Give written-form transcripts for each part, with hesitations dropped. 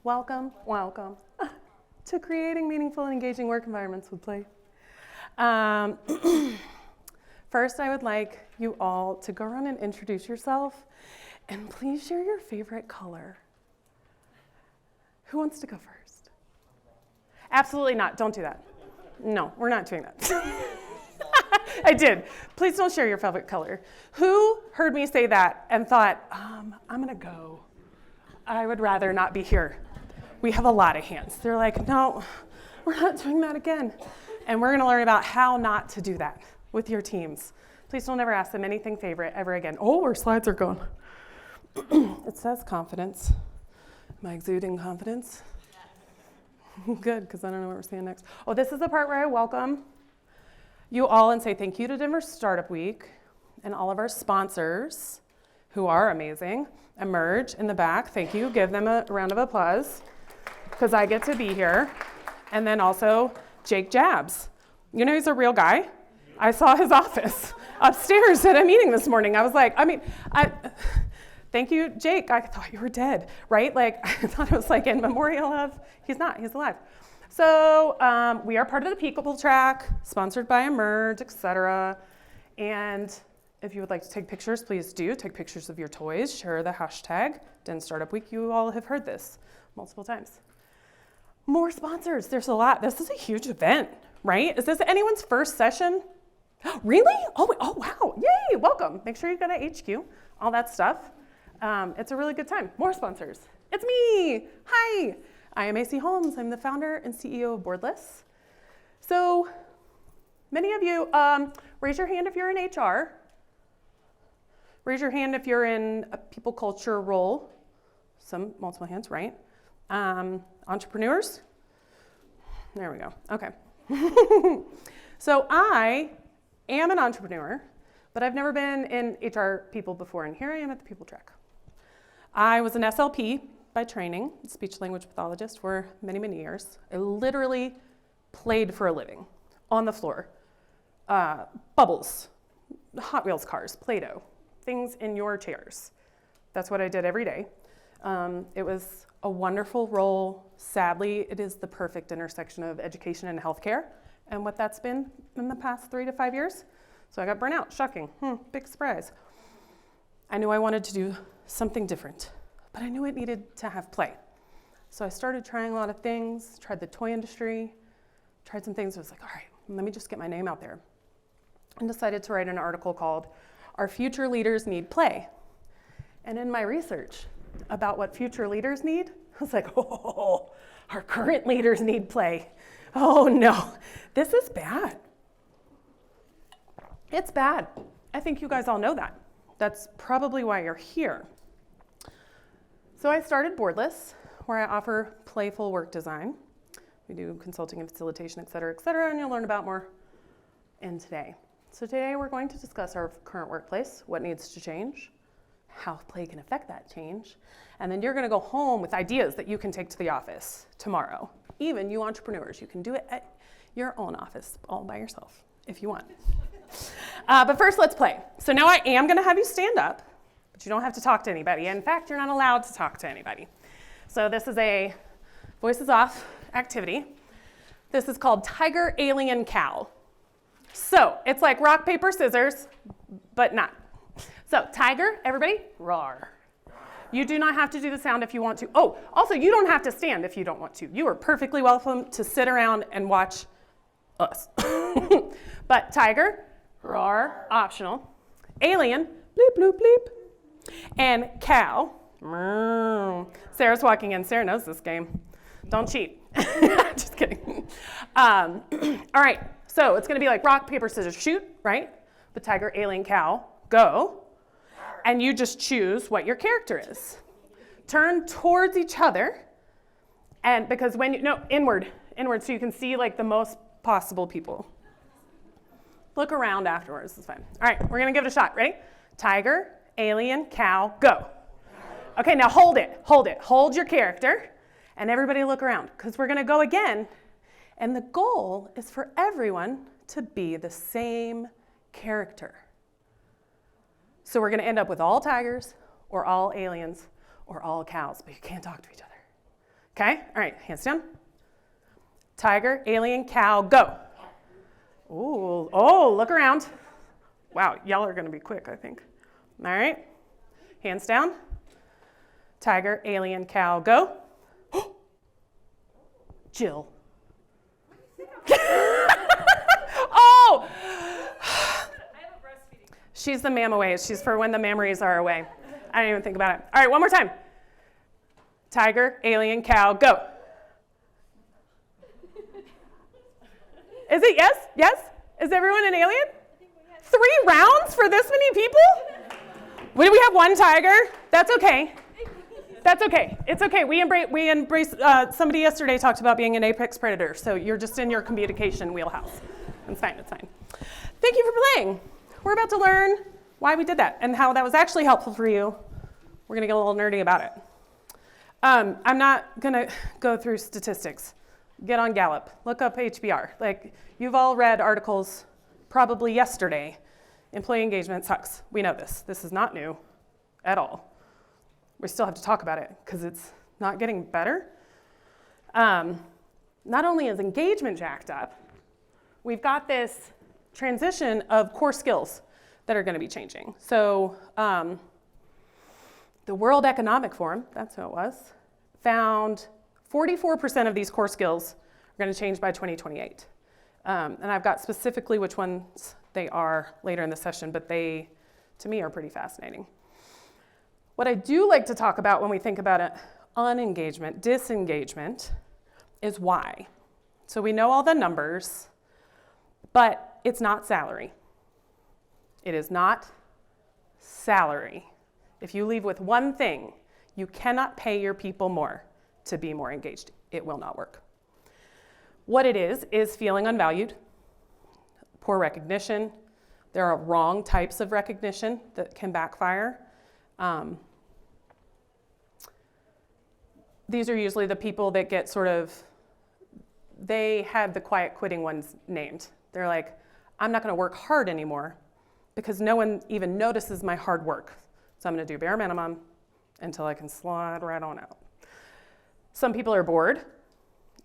Welcome, welcome to creating meaningful and engaging work environments with play. First, I would like you all to go around and introduce yourself, and please share your favorite color. Who wants to go first? Absolutely not. Don't do that. No, we're not doing that. I did. Please don't share your favorite color. Who heard me say that and thought, I'm going to go. I would rather not be here. We have a lot of hands. They're like, no, we're not doing that again. And we're going to learn about how not to do that with your teams. Please don't ever ask them anything favorite ever again. Oh, our slides are gone. It says confidence. Am I exuding confidence? Yes. Good, because I don't know what we're seeing next. Oh, this is the part where I welcome you all and say thank you to Denver Startup Week and all of our sponsors who are amazing. Emerge in the back. Thank you. Give them a round of applause because I get to be here. And then also Jake Jabs. You know he's a real guy. I saw his office upstairs at a meeting this morning. I was like, thank you, Jake. I thought you were dead, right? Like, I thought it was like in memorial of, he's not, he's alive. So we are part of the Peekable track, sponsored by Emerge, etc. And if you would like to take pictures, please do. Take pictures of your toys, share the hashtag, Den Startup Week. You all have heard this multiple times. More sponsors, there's a lot. This is a huge event, right? Is this anyone's first session? Really? Oh, wow, yay, welcome. Make sure you go to HQ, all that stuff. It's a really good time. More sponsors. It's me, hi. I am Acey Holmes. I'm the founder and CEO of BoredLess. So many of you, raise your hand if you're in HR. Raise your hand if you're in a people culture role. Some multiple hands, right? Entrepreneurs. There we go. Okay. So I am an entrepreneur, but I've never been in HR people before, and here I am at the people track. I was an SLP by training, speech language pathologist, for many, many years. I literally played for a living on the floor. Bubbles, Hot Wheels cars, Play-Doh, things in your chairs. That's what I did every day. It was a wonderful role. Sadly, it is the perfect intersection of education and healthcare and what that's been in the past 3 to 5 years. So I got burnt out, shocking, big surprise. I knew I wanted to do something different, but I knew it needed to have play. So I started trying a lot of things, tried the toy industry, tried some things. I was like, all right, let me just get my name out there. And decided to write an article called, Our Future Leaders Need Play. And in my research about what future leaders need, I was like, oh, our current leaders need play. Oh no, this is bad. It's bad. I think you guys all know that. That's probably why you're here. So I started BoredLess, where I offer playful work design. We do consulting and facilitation, et cetera, and you'll learn about more in today. So today we're going to discuss our current workplace, what needs to change, how play can affect that change, and then you're going to go home with ideas that you can take to the office tomorrow. Even you entrepreneurs, you can do it at your own office all by yourself if you want. But first, let's play. So now I am going to have you stand up, but you don't have to talk to anybody. In fact, you're not allowed to talk to anybody. So this is a voices off activity. This is called Tiger, Alien, Cow. So it's like rock, paper, scissors, but not. So tiger, everybody, roar. You do not have to do the sound if you want to. Oh, also, you don't have to stand if you don't want to. You are perfectly welcome to sit around and watch us. But tiger, roar, optional. Alien, bleep, bloop, bleep. And cow, Sarah's walking in. Sarah knows this game. Don't cheat. Just kidding. All right, so it's going to be like rock, paper, scissors, shoot, right? But tiger, alien, cow, go. And you just choose what your character is. Turn towards each other. And because when you, no, inward, so you can see like the most possible people. Look around afterwards, it's fine. All right, we're gonna give it a shot, ready? Tiger, alien, cow, go. Okay, now hold it. Hold your character, and everybody look around, because we're gonna go again, and the goal is for everyone to be the same character. So we're gonna end up with all tigers, or all aliens, or all cows, but you can't talk to each other. Okay, all right, hands down. Tiger, alien, cow, go. Ooh, oh, look around. Wow, y'all are gonna be quick, I think. All right, hands down. Tiger, alien, cow, go. Jill. Oh! She's the mammaways. She's for when the mammaries are away. I didn't even think about it. All right, one more time. Tiger, alien, cow, go. Is it yes? Yes? Is everyone an alien? 3 rounds for this many people? Do we have one tiger? That's okay. That's okay. It's okay. We embrace somebody yesterday talked about being an apex predator, so you're just in your communication wheelhouse. It's fine, it's fine. Thank you for playing. We're about to learn why we did that and how that was actually helpful for you. We're gonna get a little nerdy about it. I'm not gonna go through statistics. Get on Gallup, look up HBR. Like, you've all read articles probably yesterday. Employee engagement sucks. We know this. This is not new at all. We still have to talk about it because it's not getting better. Not only is engagement jacked up, we've got this transition of core skills that are going to be changing. So the World Economic Forum, that's who it was, found 44% of these core skills are going to change by 2028. And I've got specifically which ones they are later in the session, but they, to me, are pretty fascinating. What I do like to talk about when we think about it, unengagement, disengagement, is why. So we know all the numbers, but it's not salary. It is not salary. If you leave with one thing, you cannot pay your people more to be more engaged. It will not work. What it is feeling unvalued, poor recognition. There are wrong types of recognition that can backfire. These are usually the people that get sort of, they have the quiet quitting ones named. They're like, I'm not gonna work hard anymore because no one even notices my hard work. So I'm gonna do bare minimum until I can slide right on out. Some people are bored.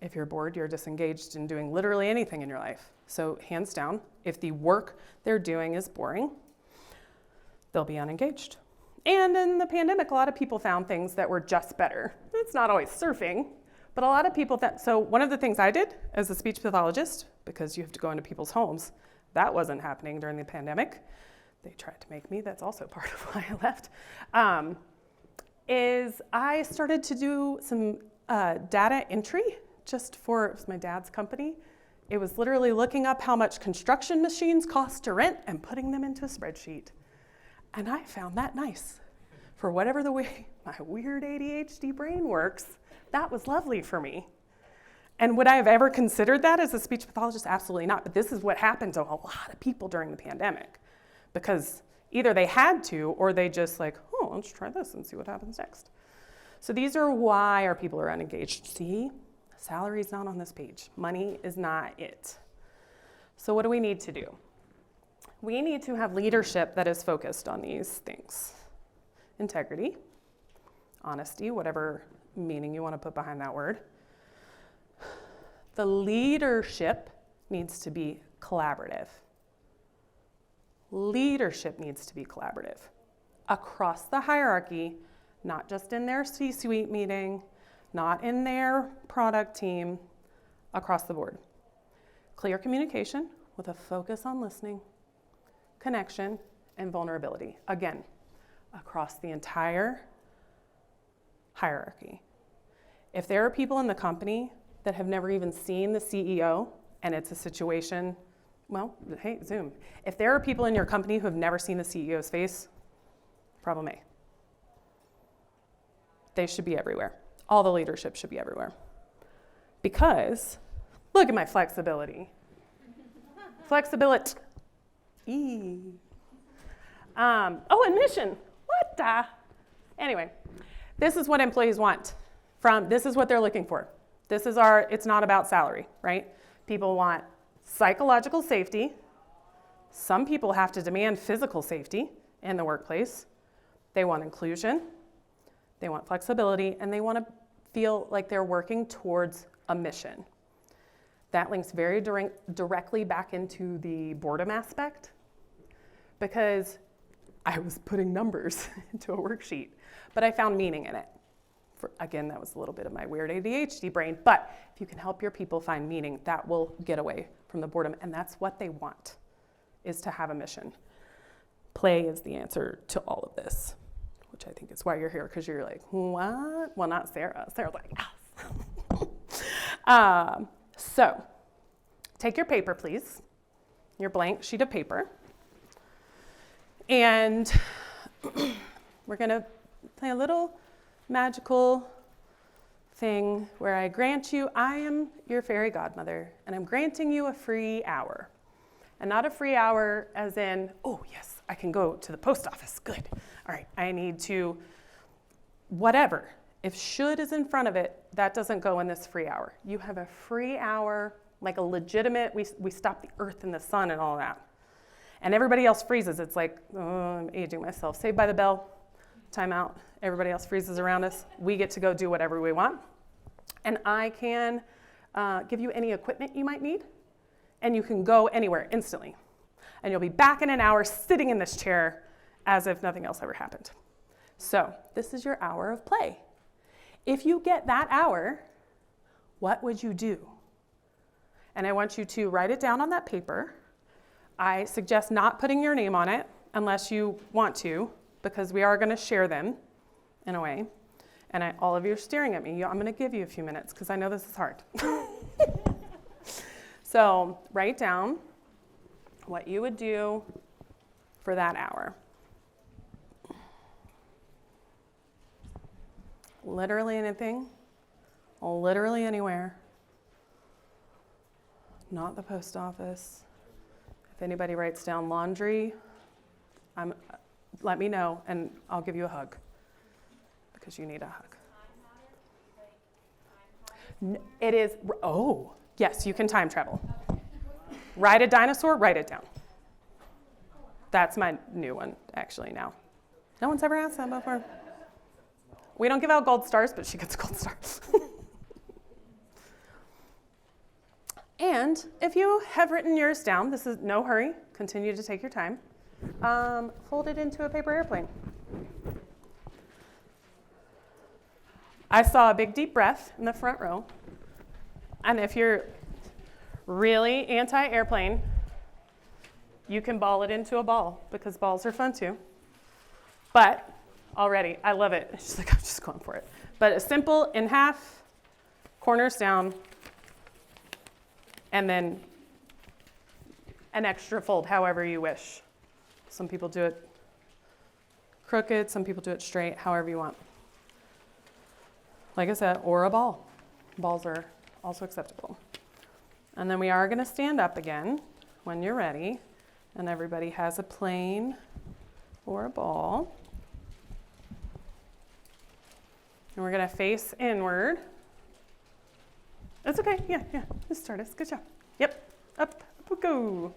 If you're bored, you're disengaged in doing literally anything in your life. So hands down, if the work they're doing is boring, they'll be unengaged. And in the pandemic, a lot of people found things that were just better. It's not always surfing, but a lot of people so one of the things I did as a speech pathologist, because you have to go into people's homes, that wasn't happening during the pandemic. They tried to make me, that's also part of why I left, is I started to do some data entry just for, it was my dad's company. It was literally looking up how much construction machines cost to rent and putting them into a spreadsheet. And I found that nice. For whatever the way my weird ADHD brain works, that was lovely for me. And would I have ever considered that as a speech pathologist? Absolutely not. But this is what happened to a lot of people during the pandemic. Because either they had to, or they just like, oh, let's try this and see what happens next. So these are why our people are unengaged. See, salary's not on this page. Money is not it. So what do we need to do? We need to have leadership that is focused on these things. Integrity, honesty, whatever meaning you want to put behind that word. The leadership needs to be collaborative. Leadership needs to be collaborative across the hierarchy, not just in their C-suite meeting, not in their product team, across the board. Clear communication with a focus on listening, connection, and vulnerability. Again, across the entire hierarchy. If there are people in the company that have never even seen the CEO and it's a situation, well, hey, Zoom. If there are people in your company who have never seen the CEO's face, problem A. They should be everywhere. All the leadership should be everywhere. Because, look at my flexibility. Flexibility. Oh, and mission. What the? Anyway, this is what employees want. This is what they're looking for. This is it's not about salary, right? People want psychological safety. Some people have to demand physical safety in the workplace. They want inclusion. They want flexibility, and they want to feel like they're working towards a mission. That links very directly back into the boredom aspect, because I was putting numbers into a worksheet, but I found meaning in it. Again, that was a little bit of my weird ADHD brain, but if you can help your people find meaning, that will get away from the boredom, and that's what they want, is to have a mission. Play is the answer to all of this, which I think is why you're here, because you're like, what? Well, not Sarah. Sarah's like, yes. So take your paper, please, your blank sheet of paper, and we're going to play a little magical thing where I grant you, I am your fairy godmother, and I'm granting you a free hour. And not a free hour as in, oh yes, I can go to the post office, good. All right, I need to, whatever. If should is in front of it, that doesn't go in this free hour. You have a free hour, like a legitimate, we stop the earth and the sun and all that. And everybody else freezes. It's like, oh, I'm aging myself. Saved by the Bell, time out. Everybody else freezes around us. We get to go do whatever we want. And I can give you any equipment you might need, and you can go anywhere instantly. And you'll be back in an hour sitting in this chair as if nothing else ever happened. So this is your hour of play. If you get that hour, what would you do? And I want you to write it down on that paper. I suggest not putting your name on it unless you want to, because we are going to share them in a way. And all of you are staring at me. I'm going to give you a few minutes because I know this is hard. So write down what you would do for that hour. Literally anything, literally anywhere. Not the post office. If anybody writes down laundry, let me know and I'll give you a hug, because you need a hug. It is, oh, yes, you can time travel. Ride a dinosaur, write it down. That's my new one, actually, now. No one's ever asked that before. We don't give out gold stars, but she gets a gold star. And if you have written yours down, this is no hurry, continue to take your time. Fold it into a paper airplane. I saw a big deep breath in the front row. And if you're really anti-airplane, you can ball it into a ball, because balls are fun too. But already, I love it. She's like, I'm just going for it. But a simple in half, corners down, and then an extra fold, however you wish. Some people do it crooked, some people do it straight, however you want. Like I said, or a ball. Balls are also acceptable. And then we are going to stand up again when you're ready, and everybody has a plane or a ball. And we're going to face inward. That's okay. Yeah. Just start us. Good job. Yep. Up we go.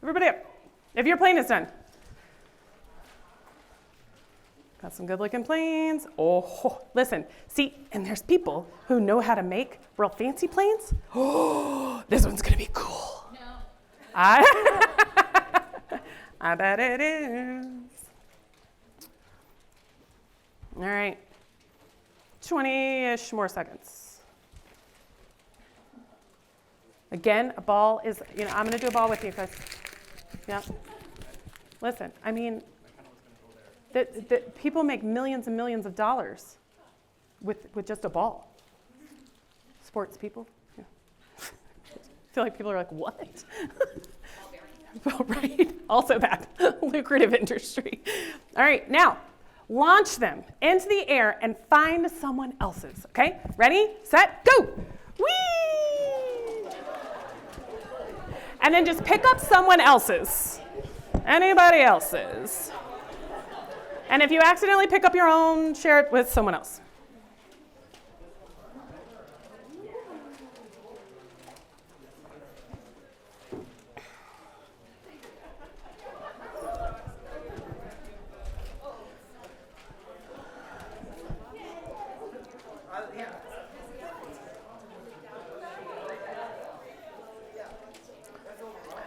Everybody up. If your plane is done. Got some good looking planes. Oh, listen. See, and there's people who know how to make real fancy planes. Oh, this one's going to be cool. No. I bet it is. All right. 20-ish more seconds. Again, a ball is, I'm going to do a ball with you guys. Yeah. Listen, I mean, that people make millions and millions of dollars with just a ball. Sports people. Yeah. I feel like people are like, what? Well, right. Also that lucrative industry. All right, now launch them into the air and find someone else's. Okay, ready, set, go. Whee! And then just pick up someone else's. Anybody else's. And if you accidentally pick up your own, share it with someone else.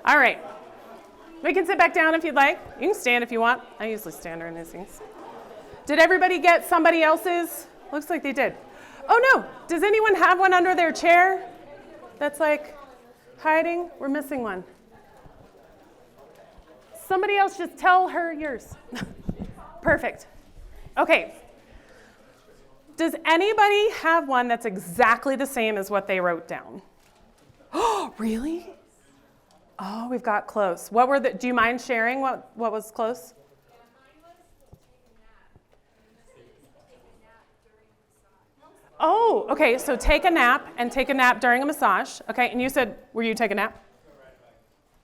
All right. We can sit back down if you'd like. You can stand if you want. I usually stand during these things. Did everybody get somebody else's? Looks like they did. Oh no, does anyone have one under their chair that's like hiding? We're missing one. Somebody else just tell her yours. Perfect. Okay. Does anybody have one that's exactly the same as what they wrote down? Oh, really? Oh, we've got close. What were the, do you mind sharing what was close? Yeah, mine was take a nap during the massage. Oh, okay, so take a nap and take a nap during a massage. Okay, and you said, were you take a nap?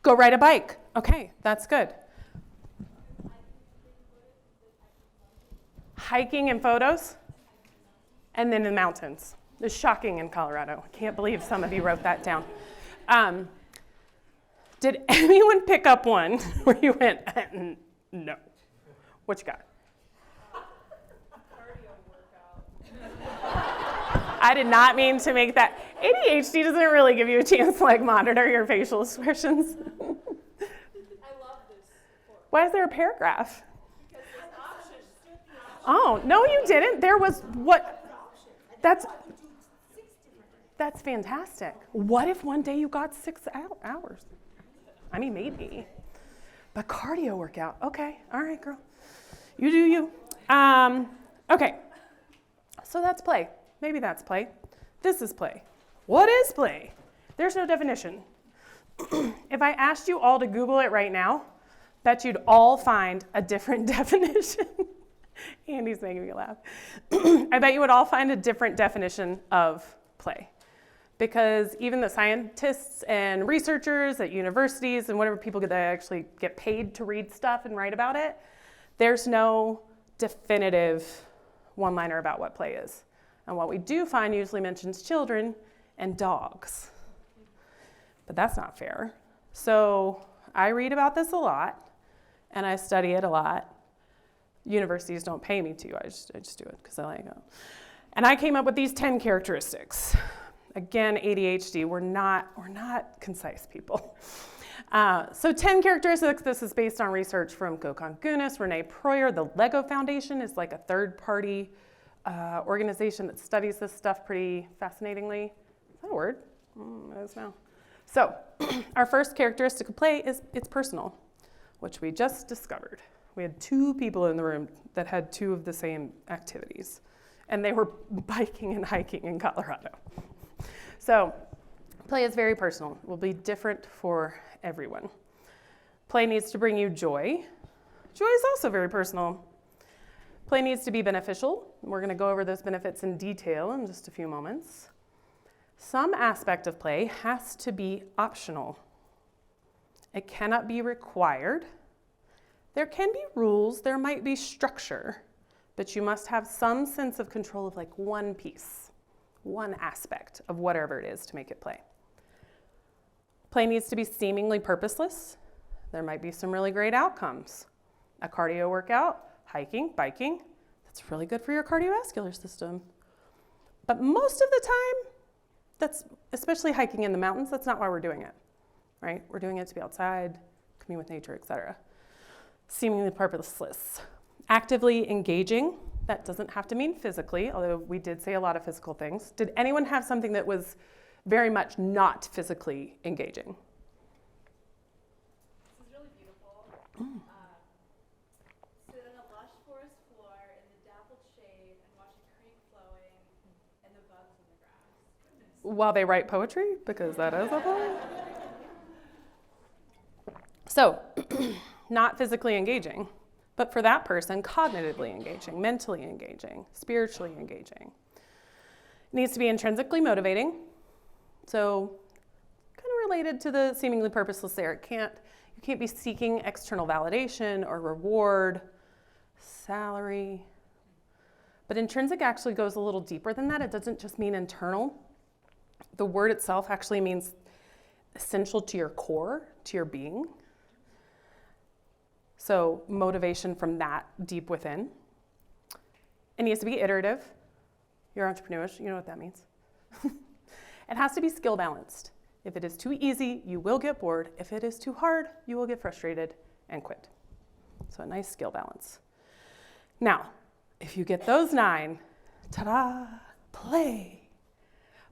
Go ride a bike. Okay, that's good. Hiking and photos? And then in the mountains. It's shocking in Colorado. I can't believe some of you wrote that down. Did anyone pick up one where you went, no? What you got? Cardio workout. I did not mean to make that. ADHD doesn't really give you a chance to like monitor your facial expressions. I love this sport. Why is there a paragraph? Because there's options. Oh, no, you didn't. There was what? That's fantastic. What if one day you got 6 hours? I mean, maybe. But cardio workout. Okay. All right, girl. You do you. Okay. So that's play. Maybe that's play. This is play. What is play? There's no definition. If I asked you all to Google it right now, bet you'd all find a different definition. Andy's making me laugh. I bet you would all find a different definition of play. Because even the scientists and researchers at universities and whatever people that actually get paid to read stuff and write about it, there's no definitive one-liner about what play is. And what we do find usually mentions children and dogs. But that's not fair. So I read about this a lot, and I study it a lot. Universities don't pay me to. I just do it because I like it. And I came up with these 10 characteristics. Again, ADHD, we're not concise people. So 10 characteristics, this is based on research from Gökhan Günis, Renee Proyer. The Lego Foundation is like a third-party organization that studies this stuff pretty fascinatingly. Is that a word? It is now. So our first characteristic of play is it's personal, which we just discovered. We had 2 people in the room that had 2 of the same activities, and they were biking and hiking in Colorado. So play is very personal. It will be different for everyone. Play needs to bring you joy. Joy is also very personal. Play needs to be beneficial. We're going to go over those benefits in detail in just a few moments. Some aspect of play has to be optional. It cannot be required. There can be rules, there might be structure, but you must have some sense of control of like one piece, one aspect of whatever it is to make it play. Play needs to be seemingly purposeless. There might be some really great outcomes. A cardio workout, hiking, biking, that's really good for your cardiovascular system. But most of the time, that's, especially hiking in the mountains, that's not why we're doing it, right? We're doing it to be outside, commune with nature, etc. Seemingly purposeless. Actively engaging, that doesn't have to mean physically, although we did say a lot of physical things. Did anyone have something that was very much not physically engaging? This is really beautiful. Sit on a lush forest floor in the dappled shade and watch a creek flowing and the bugs in the grass. Goodness. While they write poetry, because that is a poem. So, not physically engaging, but for that person, cognitively engaging, mentally engaging, spiritually engaging. It needs to be intrinsically motivating. So, kind of related to the seemingly purposeless there. You can't be seeking external validation or reward, salary. But intrinsic actually goes a little deeper than that. It doesn't just mean internal. The word itself actually means essential to your core, to your being. So motivation from that deep within. It needs to be iterative. You're entrepreneurish, you know what that means. It has to be skill balanced. If it is too easy, you will get bored. If it is too hard, you will get frustrated and quit. So a nice skill balance. Now, if you get those 9, ta-da, play.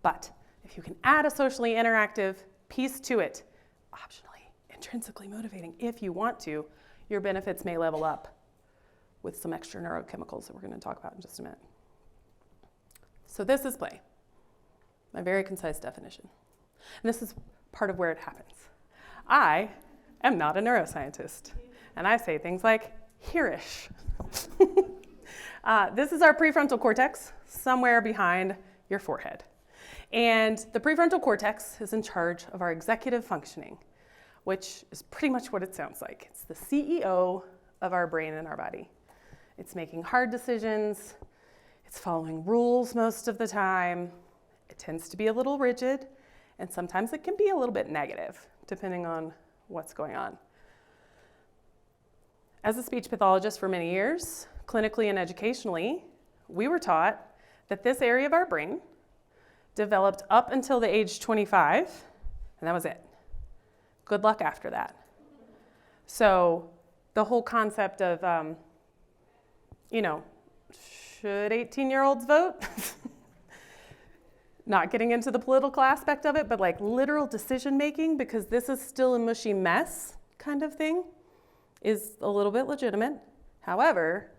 But if you can add a socially interactive piece to it, optionally, intrinsically motivating, if you want to, your benefits may level up with some extra neurochemicals that we're going to talk about in just a minute. So this is play, my very concise definition. And this is part of where it happens. I am not a neuroscientist, and I say things like here-ish. This is our prefrontal cortex, somewhere behind your forehead. And the prefrontal cortex is in charge of our executive functioning, which is pretty much what it sounds like. It's the CEO of our brain and our body. It's making hard decisions. It's following rules most of the time. It tends to be a little rigid, and sometimes it can be a little bit negative, depending on what's going on. As a speech pathologist for many years, clinically and educationally, we were taught that this area of our brain developed up until the age 25, and that was it. Good luck after that. So the whole concept of, should 18-year-olds vote? Not getting into the political aspect of it, but like literal decision making, because this is still a mushy mess kind of thing, is a little bit legitimate. However,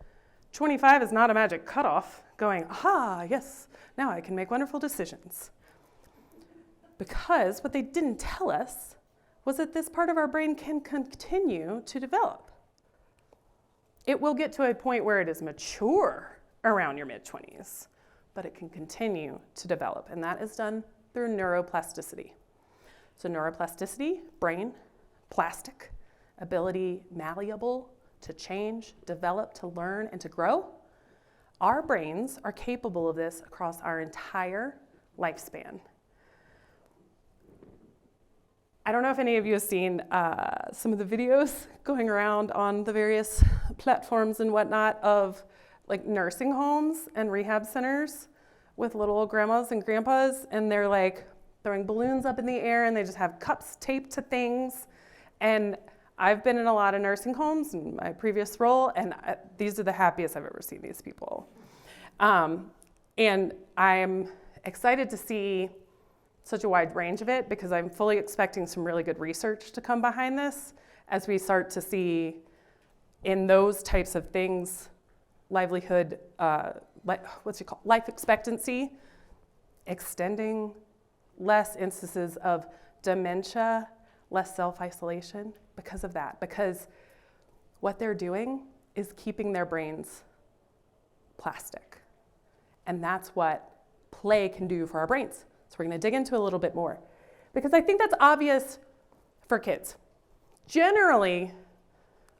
25 is not a magic cutoff going, aha, yes, now I can make wonderful decisions. Because what they didn't tell us was that this part of our brain can continue to develop. It will get to a point where it is mature around your mid-20s, but it can continue to develop, and that is done through neuroplasticity. So neuroplasticity, brain, plastic, ability, malleable, to change, develop, to learn, and to grow. Our brains are capable of this across our entire lifespan. I don't know if any of you have seen some of the videos going around on the various platforms and whatnot of like nursing homes and rehab centers with little old grandmas and grandpas, and they're like throwing balloons up in the air and they just have cups taped to things. And I've been in a lot of nursing homes in my previous role, and these are the happiest I've ever seen these people. And I'm excited to see such a wide range of it, because I'm fully expecting some really good research to come behind this as we start to see in those types of things, livelihood, life expectancy extending, less instances of dementia, less self-isolation because of that. Because what they're doing is keeping their brains plastic. And that's what play can do for our brains. So we're going to dig into a little bit more, because I think that's obvious for kids. Generally,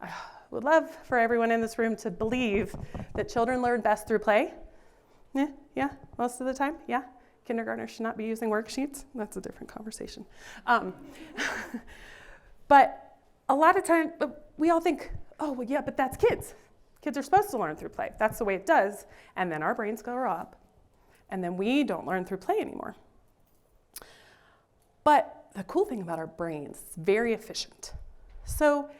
I would love for everyone in this room to believe that children learn best through play. Yeah, most of the time, yeah. Kindergartners should not be using worksheets. That's a different conversation. But a lot of times, we all think, oh, well, yeah, but that's kids. Kids are supposed to learn through play. That's the way it does. And then our brains grow up, and then we don't learn through play anymore. But the cool thing about our brains, it's very efficient. So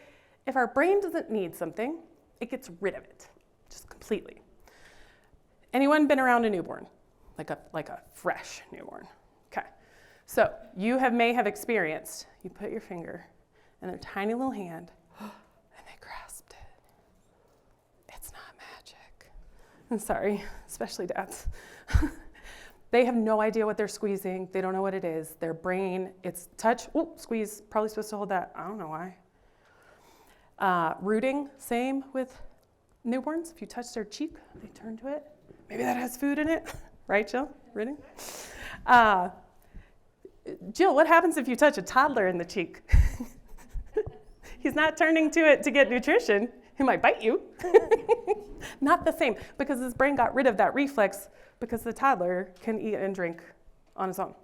if our brain doesn't need something, it gets rid of it, just completely. Anyone been around a newborn? Like a fresh newborn. Okay. So you may have experienced, you put your finger in their tiny little hand, and they grasped it. It's not magic. I'm sorry, especially dads. They have no idea what they're squeezing. They don't know what it is. Their brain, it's touch, squeeze, probably supposed to hold that. I don't know why. Rooting, same with newborns. If you touch their cheek, they turn to it. Maybe that has food in it. Right, Jill? Rooting? Jill, what happens if you touch a toddler in the cheek? He's not turning to it to get nutrition. He might bite you. Not the same, because his brain got rid of that reflex, because the toddler can eat and drink on his own.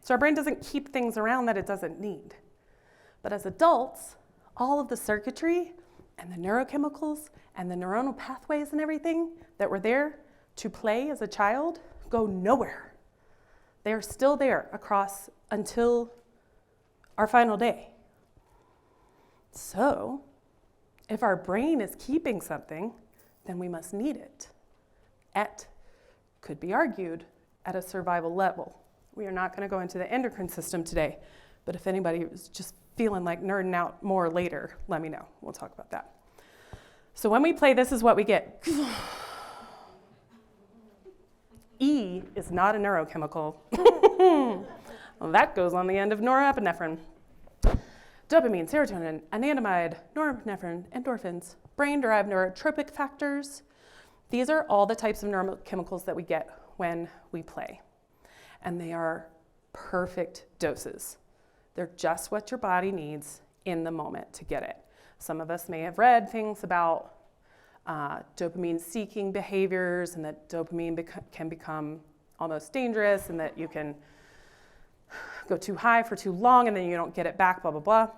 So our brain doesn't keep things around that it doesn't need. But as adults, all of the circuitry and the neurochemicals and the neuronal pathways and everything that were there to play as a child go nowhere. They are still there across until our final day. So, if our brain is keeping something, then we must need it. It could be argued at a survival level. We are not going to go into the endocrine system today, but if anybody is just feeling like nerding out more later, let me know. We'll talk about that. So when we play, this is what we get. E is not a neurochemical. Well, that goes on the end of norepinephrine. Dopamine, serotonin, anandamide, norepinephrine, endorphins, brain-derived neurotropic factors. These are all the types of neurochemicals that we get when we play. And they are perfect doses. They're just what your body needs in the moment to get it. Some of us may have read things about dopamine-seeking behaviors and that dopamine can become almost dangerous and that you can go too high for too long and then you don't get it back, blah, blah, blah.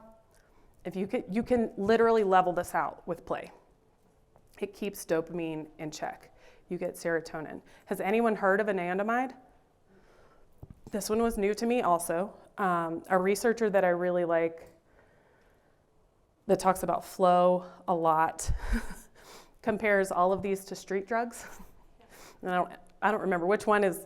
If you can literally level this out with play. It keeps dopamine in check. You get serotonin. Has anyone heard of anandamide? This one was new to me also. A researcher that I really like that talks about flow a lot compares all of these to street drugs. And I don't remember which one is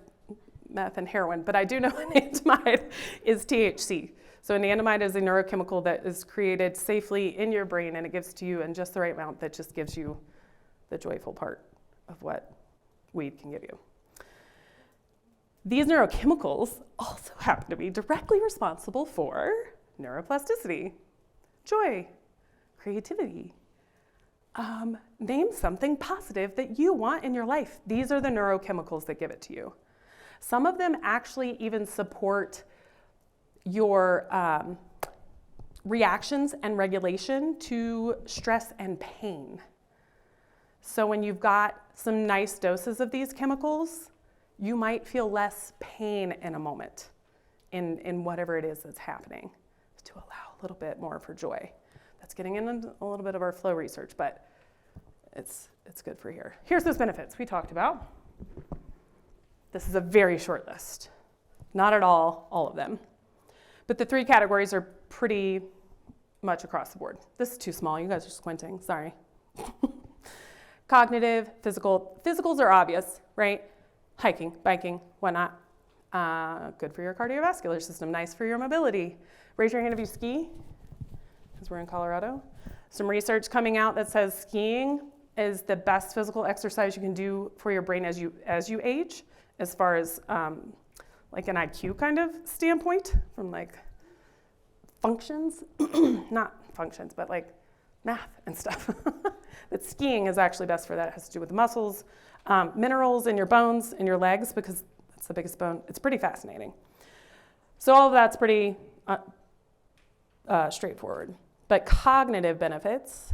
meth and heroin, but I do know anandamide is THC. So anandamide is a neurochemical that is created safely in your brain, and it gives to you in just the right amount that just gives you the joyful part of what weed can give you. These neurochemicals also happen to be directly responsible for neuroplasticity, joy, creativity. Name something positive that you want in your life. These are the neurochemicals that give it to you. Some of them actually even support your reactions and regulation to stress and pain. So when you've got some nice doses of these chemicals, you might feel less pain in a moment in whatever it is that's happening, to allow a little bit more for joy. That's getting into a little bit of our flow research, but it's good for here. Here's those benefits we talked about. This is a very short list. Not at all of them. But the 3 categories are pretty much across the board. This is too small. You guys are squinting. Sorry. Cognitive, physical. Physicals are obvious, right? Hiking, biking, whatnot. Good for your cardiovascular system. Nice for your mobility. Raise your hand if you ski, because we're in Colorado. Some research coming out that says skiing is the best physical exercise you can do for your brain as you age, as far as like an IQ kind of standpoint, from like functions, not functions, but like math and stuff. That skiing is actually best for that. It has to do with the muscles, minerals in your bones, in your legs, because that's the biggest bone. It's pretty fascinating. So all of that's pretty straightforward. But cognitive benefits,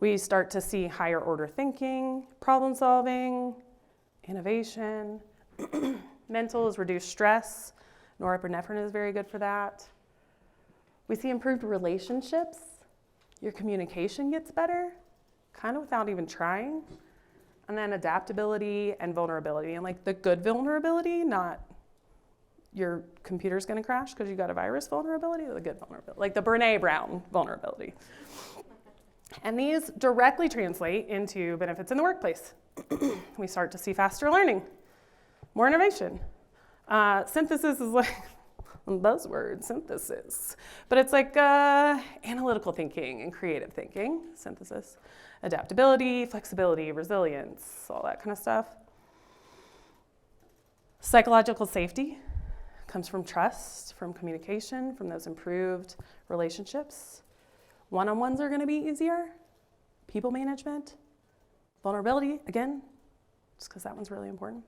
we start to see higher order thinking, problem solving, innovation. Mental is reduced stress. Norepinephrine is very good for that. We see improved relationships. Your communication gets better, kind of without even trying. And then adaptability and vulnerability. And like the good vulnerability, not your computer's gonna crash because you got a virus vulnerability, or the good vulnerability, like the Brene Brown vulnerability. And these directly translate into benefits in the workplace. We start to see faster learning, more innovation. Synthesis is like a buzzword, synthesis. But it's like analytical thinking and creative thinking, synthesis. Adaptability, flexibility, resilience, all that kind of stuff. Psychological safety comes from trust, from communication, from those improved relationships. One-on-ones are going to be easier. People management, vulnerability, again, just because that one's really important.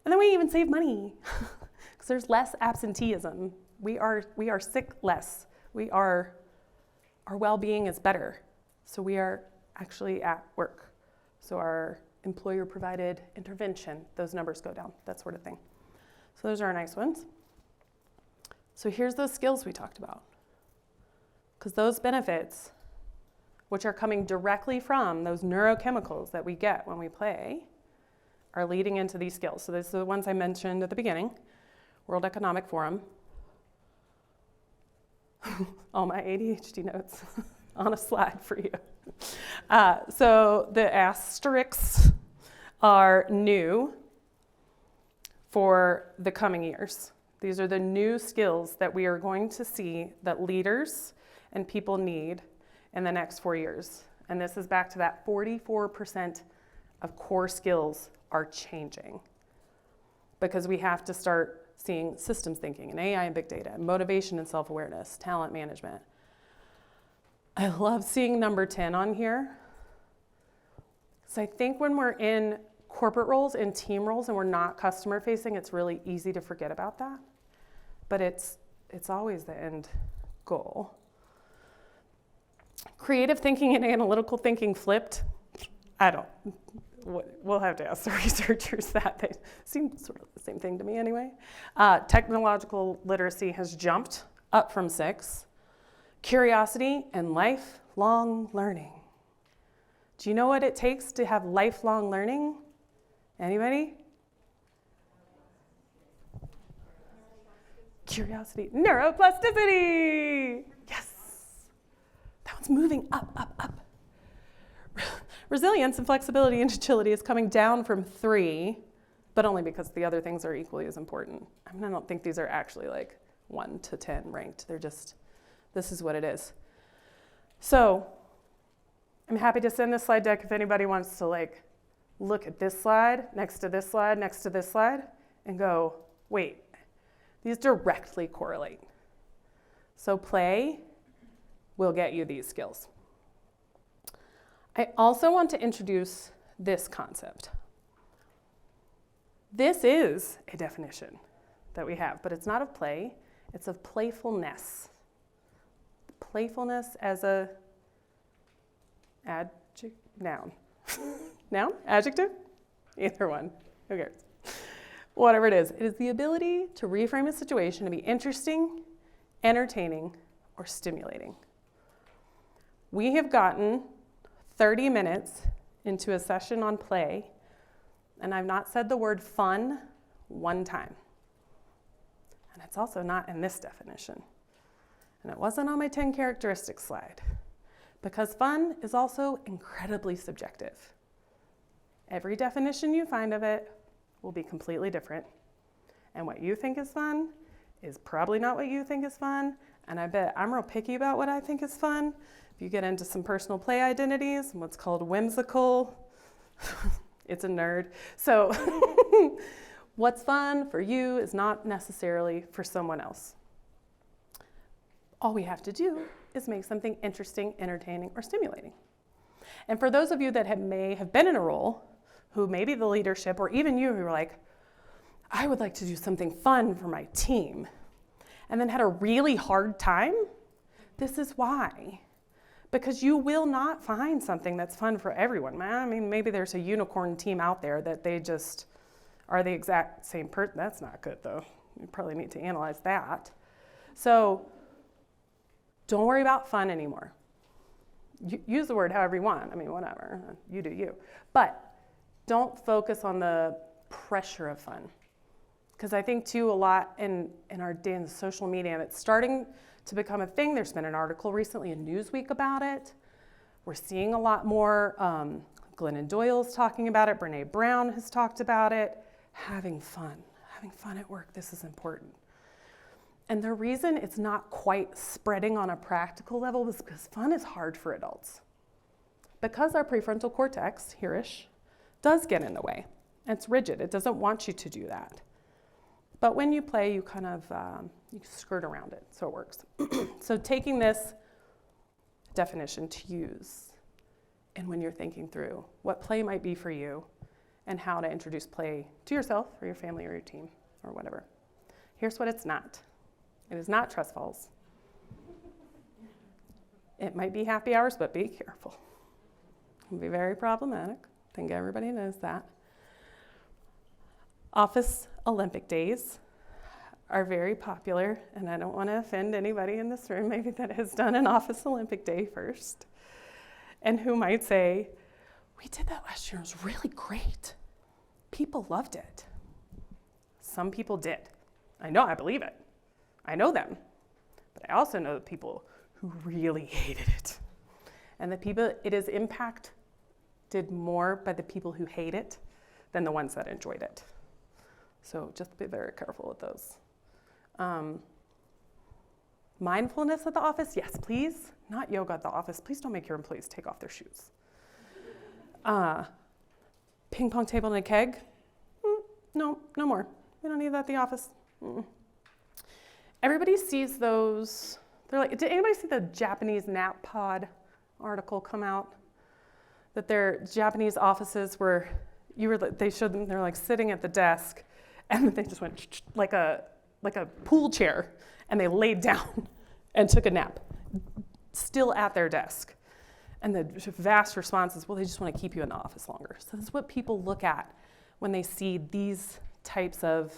And then we even save money because there's less absenteeism. We are sick less. Our well-being is better. So we are actually at work. So our employer-provided intervention, those numbers go down, that sort of thing. So those are our nice ones. So here's those skills we talked about. Because those benefits, which are coming directly from those neurochemicals that we get when we play, are leading into these skills. So these are the ones I mentioned at the beginning. World Economic Forum. all my ADHD notes on a slide for you. So the asterisks are new for the coming years. These are the new skills that we are going to see that leaders and people need in the next 4 years. And this is back to that 44% of core skills are changing because we have to start seeing systems thinking and AI and big data, and motivation and self-awareness, talent management. I love seeing number 10 on here. So I think when we're in corporate roles and team roles and we're not customer facing, it's really easy to forget about that. But it's always the end goal. Creative thinking and analytical thinking flipped. We'll have to ask the researchers that. They seem sort of the same thing to me anyway. Technological literacy has jumped up from 6. Curiosity and lifelong learning. Do you know what it takes to have lifelong learning? Anybody? Curiosity, neuroplasticity. Yes. That one's moving up. Resilience and flexibility and agility is coming down from 3, but only because the other things are equally as important. I mean, I don't think these are actually like 1 to 10 ranked. They're just, this is what it is. So I'm happy to send this slide deck if anybody wants to like look at this slide, next to this slide, next to this slide, and go, wait, these directly correlate. So play will get you these skills. I also want to introduce this concept. This is a definition that we have, but it's not of play, it's of playfulness. Playfulness as a noun. Noun? Adjective? Either one. Who cares? Whatever it is the ability to reframe a situation to be interesting, entertaining, or stimulating. We have gotten 30 minutes into a session on play, and I've not said the word fun one time. And it's also not in this definition. And it wasn't on my 10 characteristics slide, because fun is also incredibly subjective. Every definition you find of it will be completely different. And what you think is fun is probably not what you think is fun. And I bet I'm real picky about what I think is fun. If you get into some personal play identities, what's called whimsical, it's a nerd. So what's fun for you is not necessarily for someone else. All we have to do is make something interesting, entertaining, or stimulating. And for those of you that may have been in a role, who maybe the leadership, or even you who were like, I would like to do something fun for my team, and then had a really hard time, this is why. Because you will not find something that's fun for everyone. I mean, maybe there's a unicorn team out there that they just are the exact same person. That's not good, though. You probably need to analyze that. So don't worry about fun anymore. Use the word however you want. I mean, whatever. You do you. But don't focus on the pressure of fun. Because I think, too, a lot in our day in social media, and it's starting to become a thing. There's been an article recently in Newsweek about it. We're seeing a lot more. Glennon Doyle's talking about it. Brene Brown has talked about it. Having fun at work, this is important. And the reason it's not quite spreading on a practical level is because fun is hard for adults. Because our prefrontal cortex, here-ish, does get in the way. It's rigid. It doesn't want you to do that. But when you play, you kind of you skirt around it, so it works. So taking this definition to use, and when you're thinking through what play might be for you, and how to introduce play to yourself, or your family, or your team, or whatever. Here's what it's not. It is not trust falls. It might be happy hours, but be careful. It can be very problematic. I think everybody knows that. Office Olympic days are very popular, and I don't want to offend anybody in this room maybe that has done an Office Olympic Day first, and who might say, we did that last year, it was really great. People loved it. Some people did. I know, I believe it. I know them. But I also know the people who really hated it. And the people it is impacted more by the people who hate it than the ones that enjoyed it. So just be very careful with those. Mindfulness at the office, yes, please. Not yoga at the office. Please don't make your employees take off their shoes. Ping pong table and a keg? No more. We don't need that at the office. Everybody sees those. They're like, did anybody see the Japanese nap pod article come out? That their Japanese offices were, they showed them, they're like sitting at the desk, and they just went like a pool chair, and they laid down and took a nap, still at their desk. And the vast response is, well, they just want to keep you in the office longer. So that's what people look at when they see these types of,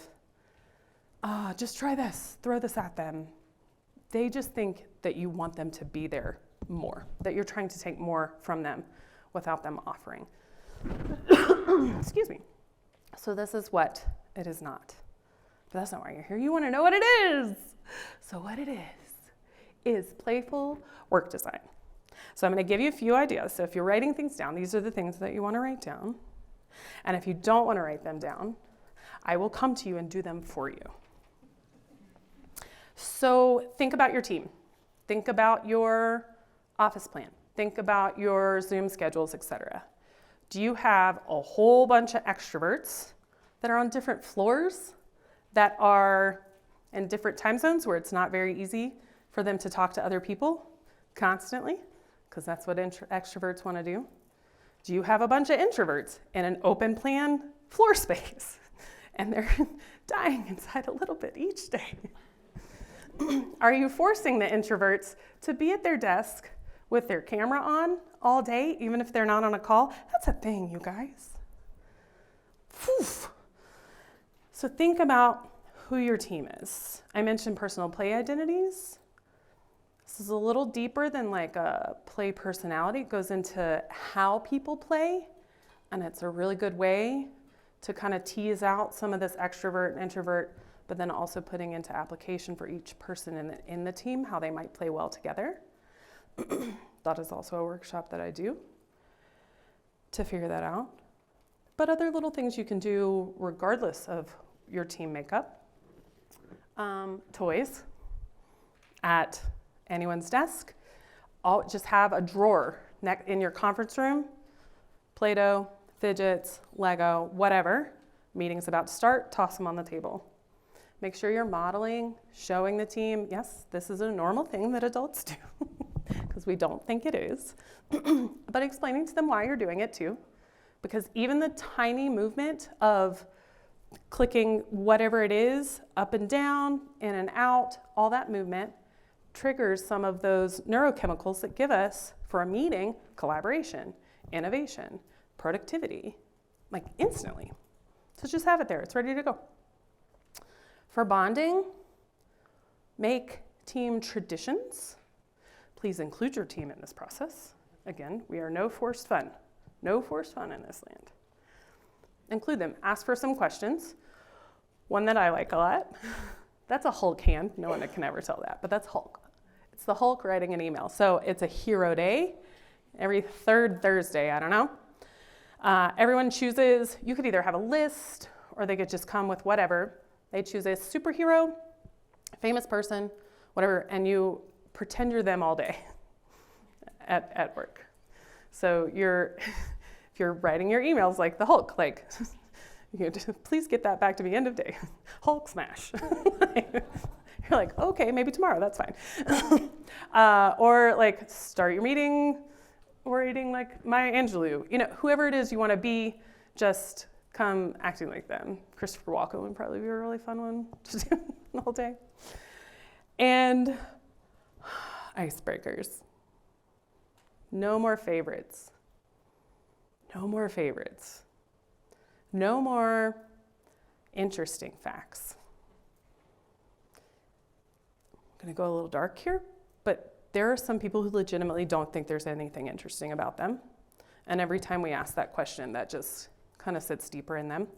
just try this, throw this at them. They just think that you want them to be there more, that you're trying to take more from them without them offering. Excuse me. So this is what it is not. But that's not why you're here. You want to know what it is. So what it is playful work design. So I'm going to give you a few ideas. So if you're writing things down, these are the things that you want to write down. And if you don't want to write them down, I will come to you and do them for you. So think about your team. Think about your office plan. Think about your Zoom schedules, etc. Do you have a whole bunch of extroverts that are on different floors, that are in different time zones where it's not very easy for them to talk to other people constantly? Because that's what extroverts want to do. Do you have a bunch of introverts in an open plan floor space and they're dying inside a little bit each day? Are you forcing the introverts to be at their desk with their camera on all day, even if they're not on a call? That's a thing, you guys. Whew. So think about who your team is. I mentioned personal play identities. This is a little deeper than like a play personality. It goes into how people play, and it's a really good way to kind of tease out some of this extrovert and introvert, but then also putting into application for each person in the team how they might play well together. That is also a workshop that I do to figure that out. But other little things you can do regardless of your team makeup. Toys at anyone's desk. Just have a drawer in your conference room. Play-Doh, fidgets, Lego, whatever. Meeting's about to start, toss them on the table. Make sure you're modeling, showing the team, yes, this is a normal thing that adults do, because we don't think it is. But explaining to them why you're doing it too. Because even the tiny movement of clicking whatever it is, up and down, in and out, all that movement triggers some of those neurochemicals that give us, for a meeting, collaboration, innovation, productivity, like instantly. So just have it there, it's ready to go. For bonding, make team traditions. Please include your team in this process. Again, we are no forced fun. No forced fun in this land. Include them. Ask for some questions. One that I like a lot. That's a Hulk hand. No one can ever tell that, but that's Hulk. It's the Hulk writing an email. So it's a hero day. Every third Thursday, I don't know. Everyone chooses, you could either have a list or they could just come with whatever. They choose a superhero, famous person, whatever, and you pretend you're them all day at work. So if you're writing your emails like the Hulk, like, please get that back to me end of day. Hulk smash. You're like, okay, maybe tomorrow, that's fine. Or like start your meeting writing like Maya Angelou. Whoever it is you want to be, just come acting like them. Christopher Walken would probably be a really fun one to do the whole day. And icebreakers. No more favorites. No more favorites. No more interesting facts. I'm going to go a little dark here, but there are some people who legitimately don't think there's anything interesting about them. And every time we ask that question, that just kind of sits deeper in them,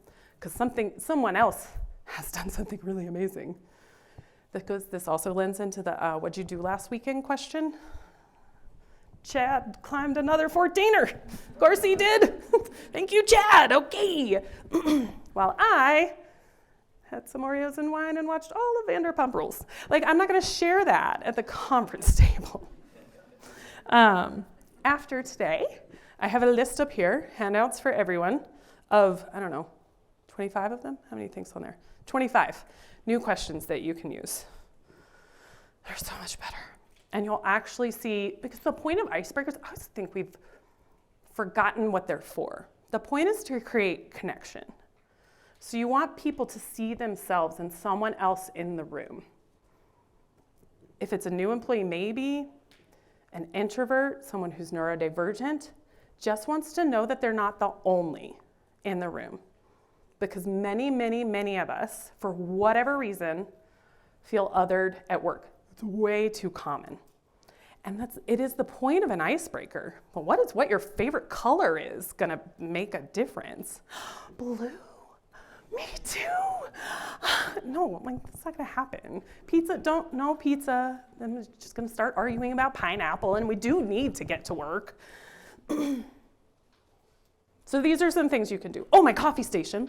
because someone else has done something really amazing. This also lends into the what'd you do last weekend question. Chad climbed another 14er. Of course he did. Thank you, Chad. Okay. While I had some Oreos and wine and watched all of Vanderpump Rules. Like, I'm not going to share that at the conference table. After today, I have a list up here, handouts for everyone, of, I don't know, 25 of them? How many things on there? 25 new questions that you can use. They're so much better. And you'll actually see, because the point of icebreakers, I always think we've forgotten what they're for. The point is to create connection. So you want people to see themselves and someone else in the room. If it's a new employee, maybe an introvert, someone who's neurodivergent, just wants to know that they're not the only in the room. Because many, many, many of us, for whatever reason, feel othered at work. It's way too common. And it is the point of an icebreaker. But what your favorite color is gonna make a difference? Blue. Me too. No, that's not gonna happen. Pizza, no pizza. Then we're just gonna start arguing about pineapple, and we do need to get to work. So these are some things you can do. Oh, my coffee station.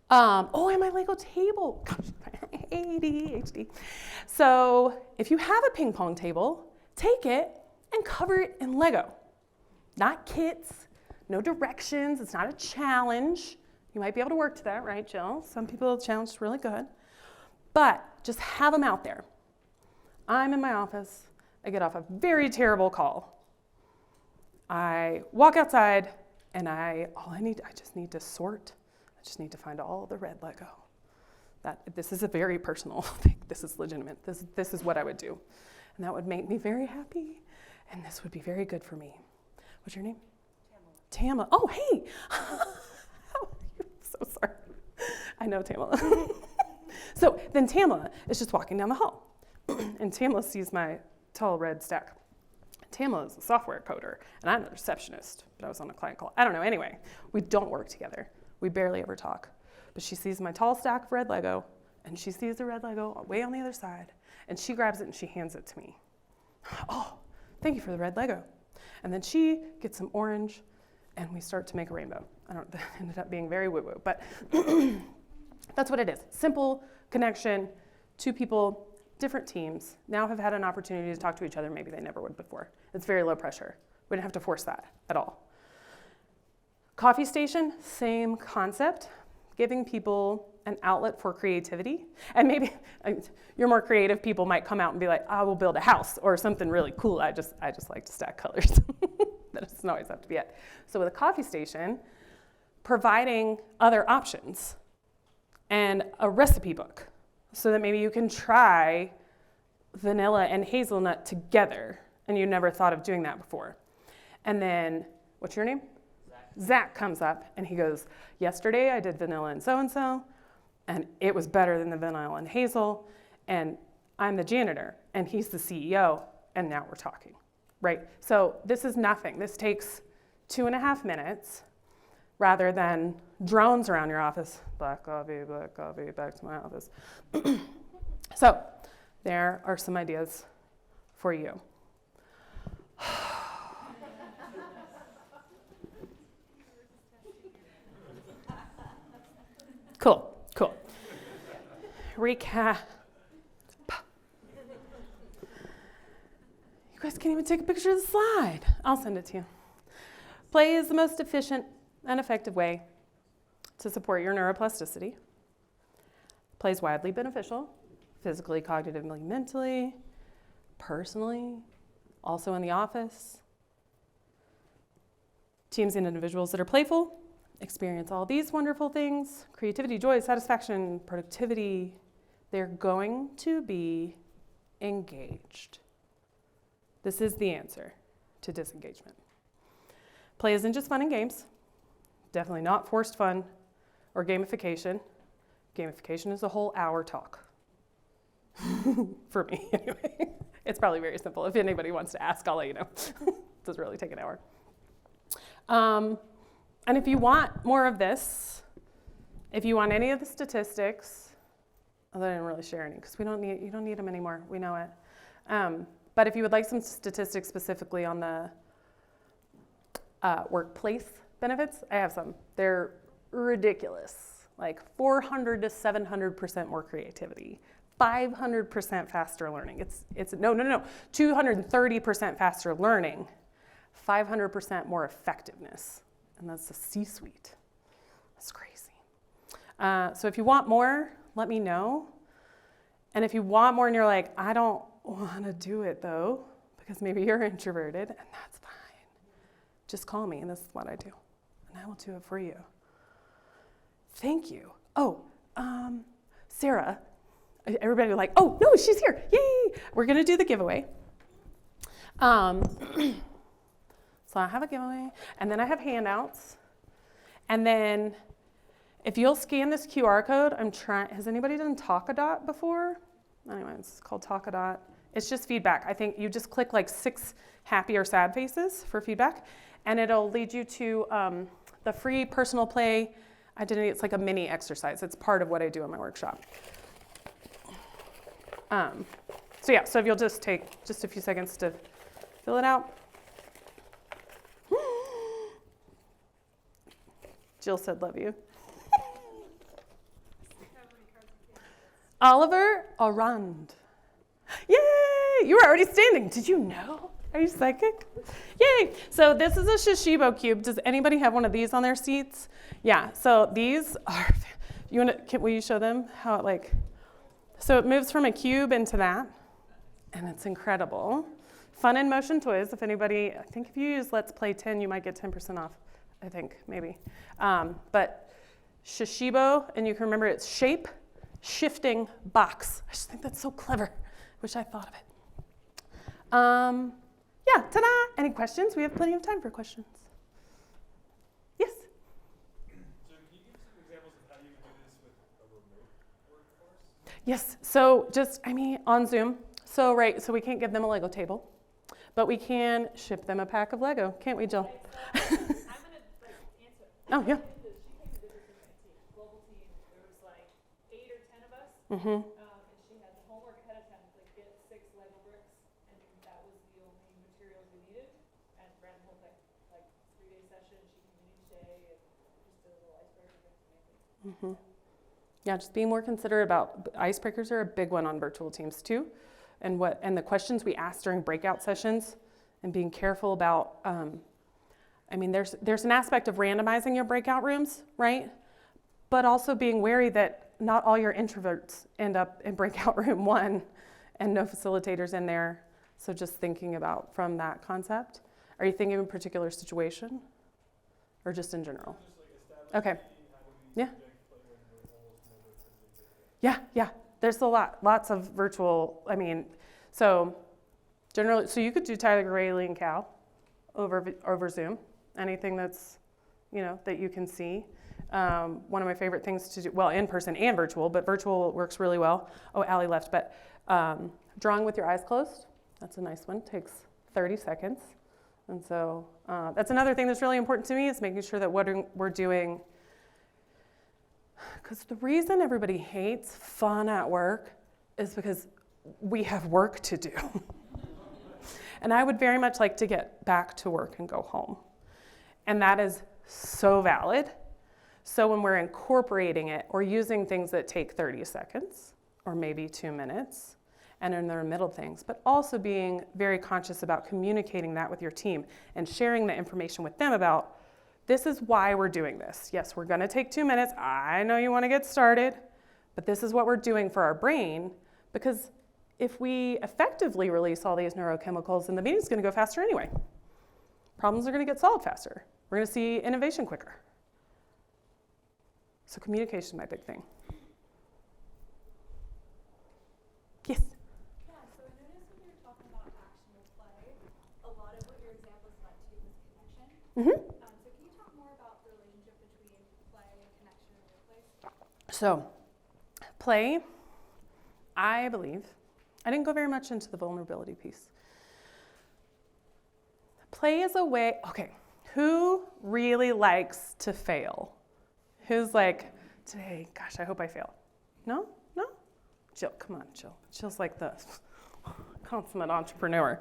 And my Lego table. Gosh, ADHD. So if you have a ping pong table, take it and cover it in Lego. Not kits, no directions, it's not a challenge. You might be able to work to that, right, Jill? Some people challenged really good. But just have them out there. I'm in my office. I get off a very terrible call. I walk outside, and I just need to sort. I just need to find all the red Lego. This is a very personal thing. This is legitimate. This is what I would do. And that would make me very happy, and this would be very good for me. What's your name? Tamla. Oh, hey. So sorry. I know Tamla. So then Tamla is just walking down the hall, and Tamla sees my tall red stack. Tamla is a software coder, and I'm a receptionist, but I was on a client call. I don't know. Anyway, we don't work together. We barely ever talk. But she sees my tall stack of red Lego, and she sees the red Lego way on the other side, and she grabs it and she hands it to me. Oh, thank you for the red Lego. And then she gets some orange, and we start to make a rainbow. That ended up being very woo-woo, but that's what it is. Simple connection, two people, different teams, now have had an opportunity to talk to each other maybe they never would before. It's very low pressure. We didn't have to force that at all. Coffee station, same concept, giving people an outlet for creativity. And maybe your more creative people might come out and be like, I will build a house or something really cool. I just like to stack colors. That doesn't always have to be it. So with a coffee station, providing other options and a recipe book so that maybe you can try vanilla and hazelnut together and you never thought of doing that before. And then, what's your name? Zach comes up and he goes, yesterday I did vanilla and so-and-so, and it was better than the vanilla and hazel, and I'm the janitor, and he's the CEO, and now we're talking, right? So this is nothing. This takes 2.5 minutes rather than drones around your office. Black coffee, back to my office. So there are some ideas for you. Cool. Recap. You guys can't even take a picture of the slide. I'll send it to you. Play is the most efficient and effective way to support your neuroplasticity. Play is widely beneficial, physically, cognitively, mentally, personally, also in the office. Teams and individuals that are playful experience all these wonderful things: creativity, joy, satisfaction, productivity. They're going to be engaged. This is the answer to disengagement. Play isn't just fun and games. Definitely not forced fun or gamification. Gamification is a whole hour talk. For me, anyway. It's probably very simple. If anybody wants to ask, I'll let you know. It doesn't really take an hour. And if you want more of this, if you want any of the statistics, Although I didn't really share any because you don't need them anymore. We know it. But if you would like some statistics specifically on the workplace benefits, I have some. They're ridiculous, like 400 to 700% more creativity, 500% faster learning. It's no, 230% faster learning, 500% more effectiveness, and that's the C-suite. That's crazy. So if you want more, let me know. And if you want more and you're like, I don't want to do it though, because maybe you're introverted, and that's fine. Just call me, and this is what I do, and I will do it for you. Thank you. Oh, Sarah, everybody was like, oh, no, she's here. Yay. We're going to do the giveaway. So I have a giveaway, and then I have handouts. And then if you'll scan this QR code, has anybody done Talkadot before? Anyway, it's called Talkadot. It's just feedback. I think you just click like 6 happy or sad faces for feedback, and it'll lead you to the free personal play identity. It's like a mini exercise. It's part of what I do in my workshop. So if you'll just take just a few seconds to fill it out. Jill said love you. Oliver Arand. Yay! You were already standing. Did you know? Are you psychic? Yay! So this is a Shishibo cube. Does anybody have one of these on their seats? Yeah, so these are, will you show them how it so it moves from a cube into that, and it's incredible. Fun in Motion Toys, if anybody, I think if you use Let's Play 10, you might get 10% off, I think, maybe. But Shishibo, and you can remember it's shape, shifting, box. I just think that's so clever. Wish I thought of it. Yeah, ta-da! Any questions? We have plenty of time for questions. Yes? So can you give some examples of how you do this with a remote workforce? Yes, so on Zoom. So we can't give them a Lego table, but we can ship them a pack of Lego, can't we, Jill? I'm going to answer. Oh, yeah. She came to visit with my team, global team. There was 8 or 10 of us. Mm-hmm. And she had the homework ahead of time to get 6 Lego bricks, and that was the only materials we needed. And ran the whole thing, 3-day session. She came in each day and just did a little icebreaker thing. Mm-hmm. Yeah, just being more considerate about icebreakers are a big one on virtual teams too, and the questions we ask during breakout sessions, and being careful about. There's an aspect of randomizing your breakout rooms, right? But also being wary that not all your introverts end up in breakout room 1 and no facilitators in there. So just thinking about from that concept. Are you thinking of a particular situation or just in general? Okay. Yeah. Yeah. There's lots of virtual, so generally, so you could do Tyler Grayley and Cal over Zoom. Anything that's, that you can see. One of my favorite things to do, well, in person and virtual, but virtual works really well. Oh, Allie left, but drawing with your eyes closed, that's a nice one. Takes 30 seconds. And so that's another thing that's really important to me is making sure that what we're doing, because the reason everybody hates fun at work is because we have work to do. And I would very much like to get back to work and go home. And that is so valid. So when we're incorporating it or using things that take 30 seconds or maybe 2 minutes and in their middle things, but also being very conscious about communicating that with your team and sharing the information with them about this is why we're doing this. Yes, we're gonna take 2 minutes. I know you wanna get started, but this is what we're doing for our brain, because if we effectively release all these neurochemicals, then the meeting's gonna go faster anyway. Problems are gonna get solved faster. We're gonna see innovation quicker. So communication is my big thing. Yes? Yeah, so I noticed when you were talking about actionable play, a lot of what your examples led to was connection. Mm-hmm. So can you talk more about the relationship between play and connection in the workplace? So, play, I believe, I didn't go very much into the vulnerability piece. Play is a way, okay, who really likes to fail? Who's like, today, gosh, I hope I fail? No? Jill, come on, Jill. Jill's like the consummate entrepreneur.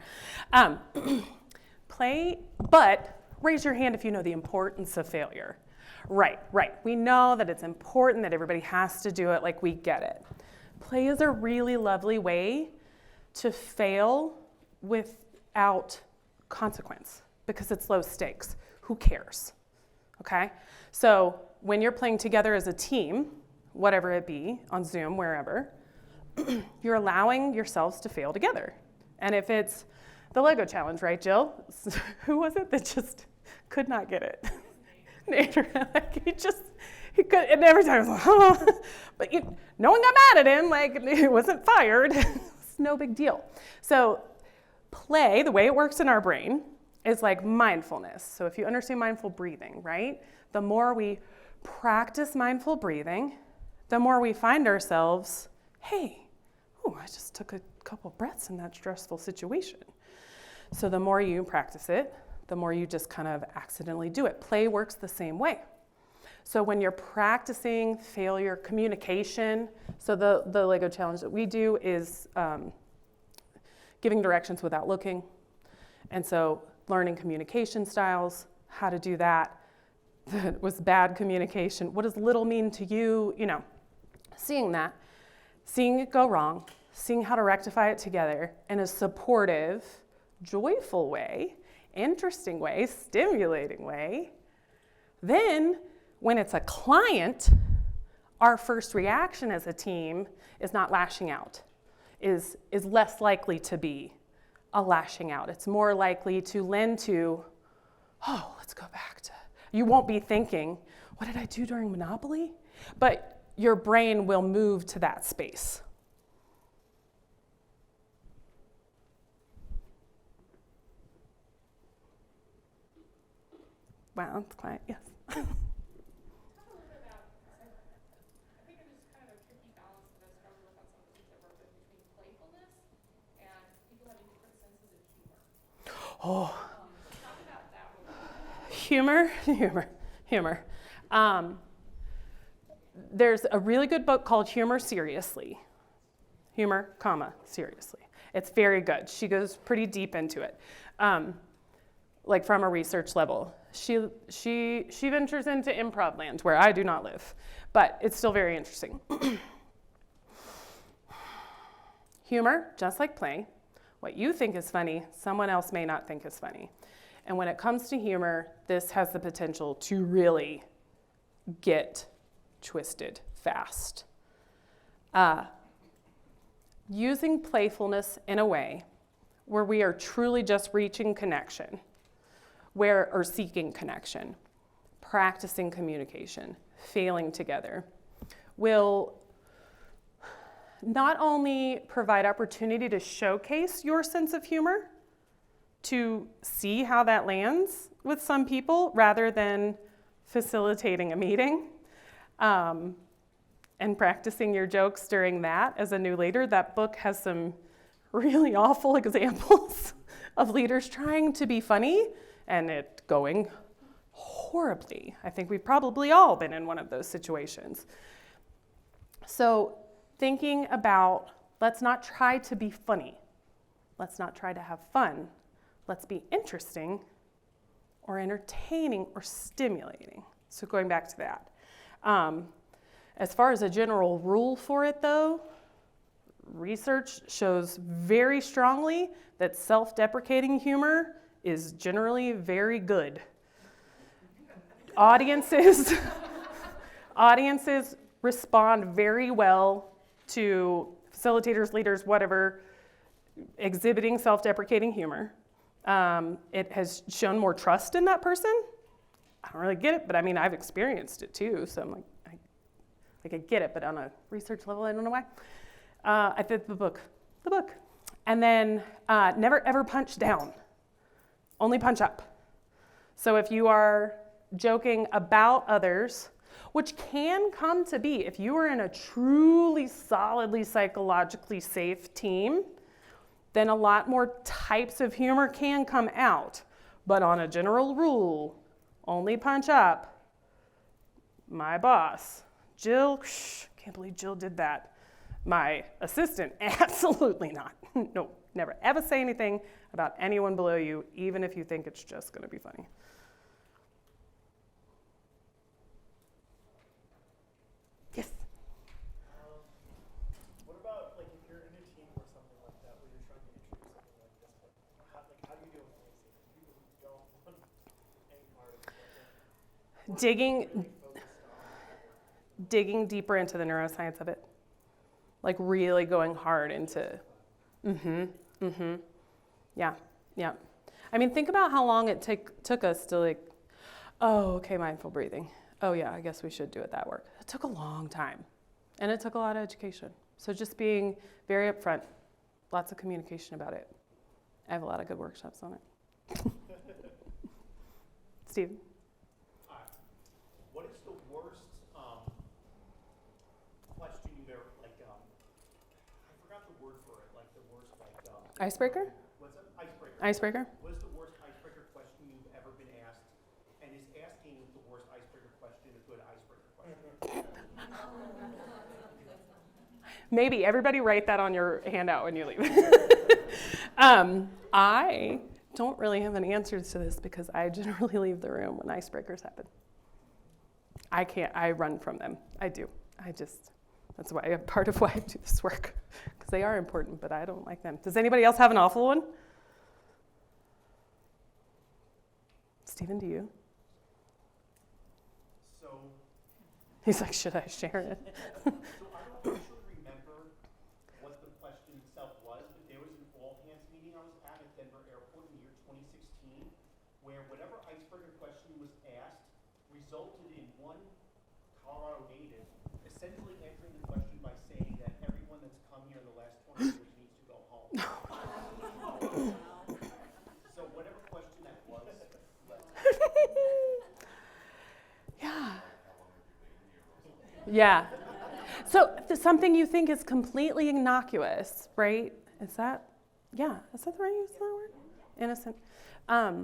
Play, but raise your hand if you know the importance of failure. Right. We know that it's important that everybody has to do it, like we get it. Play is a really lovely way to fail without consequence because it's low stakes. Who cares? Okay? So when you're playing together as a team, whatever it be, on Zoom, wherever, you're allowing yourselves to fail together. And if it's the Lego challenge, right, Jill? Who was it that just could not get it? Nate, like he could, and every time I was like, oh, but no one got mad at him, like he wasn't fired. It's no big deal. So play, the way it works in our brain, is like mindfulness. So if you understand mindful breathing, right? The more we practice mindful breathing, the more we find ourselves, hey, I just took a couple breaths in that stressful situation. So the more you practice it, the more you just kind of accidentally do it. Play works the same way. So when you're practicing failure communication, so the Lego challenge that we do is giving directions without looking. And so learning communication styles, how to do that. That was bad communication. What does little mean to you? Seeing that, seeing it go wrong, seeing how to rectify it together in a supportive, joyful way, interesting way, stimulating way. Then, when it's a client, our first reaction as a team is not lashing out, is less likely to be a lashing out. It's more likely to lend to, let's go back to, you won't be thinking, what did I do during Monopoly? But your brain will move to that space. Wow, that's quiet, yes. Talk a little bit about, I think it is kind of a tricky balance that I struggle with on some of the things I work with between playfulness and people having different senses of humor. Oh. Talk about that a little bit. Humor. There's a really good book called Humor, Seriously. Humor, seriously. It's very good. She goes pretty deep into it, like from a research level. She ventures into improv land where I do not live, but it's still very interesting. Humor, just like play, what you think is funny, someone else may not think is funny. And when it comes to humor, this has the potential to really get twisted fast. Using playfulness in a way where we are truly just reaching connection, or seeking connection, practicing communication, failing together, will not only provide opportunity to showcase your sense of humor, to see how that lands with some people rather than facilitating a meeting, and practicing your jokes during that as a new leader. That book has some really awful examples of leaders trying to be funny and it going horribly. I think we've probably all been in one of those situations. So thinking about, let's not try to be funny. Let's not try to have fun. Let's be interesting or entertaining or stimulating. So going back to that. As far as a general rule for it though, research shows very strongly that self-deprecating humor is generally very good. Audiences respond very well to facilitators, leaders, whatever, exhibiting self-deprecating humor. It has shown more trust in that person. I don't really get it, but I mean, I've experienced it too, so I'm like, I get it, but on a research level, I don't know why. I did the book. And then never ever punch down, only punch up. So if you are joking about others, which can come to be, if you are in a truly solidly psychologically safe team, then a lot more types of humor can come out. But on a general rule, only punch up. My boss, Jill, can't believe Jill did that. My assistant, absolutely not. No, never ever say anything about anyone below you, even if you think it's just going to be funny. Yes? What about like if you're in a team or something like that where you're trying to introduce something like this? How do you deal with things? People who don't want any part of it. Digging deeper into the neuroscience of it. Like really going hard into, yeah. I mean, think about how long it took us to like, oh, okay, mindful breathing. Oh yeah, I guess we should do it that work. It took a long time, and it took a lot of education. So just being very upfront, lots of communication about it. I have a lot of good workshops on it. Steve? Hi. What is the worst question you've ever, like, I forgot the word for it, like the worst, like, Icebreaker? what's it? Icebreaker. Icebreaker? What is the worst icebreaker question you've ever been asked? And is asking the worst icebreaker question a good icebreaker question? Maybe. Everybody write that on your handout when you leave. I don't really have an answer to this because I generally leave the room when icebreakers happen. I run from them. I do. That's why, part of why I do this work, because they are important, but I don't like them. Does anybody else have an awful one? Stephen, do you? So, He's like, should I share it? I don't actually remember what the question itself was, but there was an all-hands meeting I was at Denver Airport in the year 2016, where whatever icebreaker question was asked resulted in one Colorado native essentially answering the question by saying that everyone that's come here in the last 20 years needs to go home. So whatever question that was. Yeah. So something you think is completely innocuous, right? Is that the right use of that word? Innocent. Innocuous.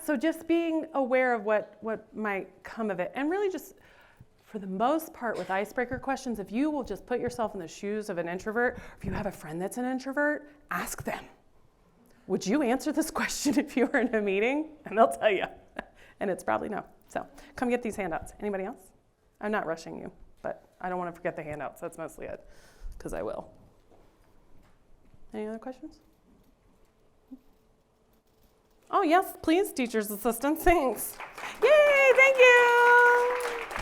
So just being aware of what might come of it. And really just, for the most part with icebreaker questions, if you will just put yourself in the shoes of an introvert, or if you have a friend that's an introvert, ask them, would you answer this question if you were in a meeting? And they'll tell you. And it's probably no. So come get these handouts. Anybody else? I'm not rushing you, but I don't want to forget the handouts. That's mostly it, because I will. Any other questions? Oh, yes, please, teacher's assistants. Thanks. Yay, thank you.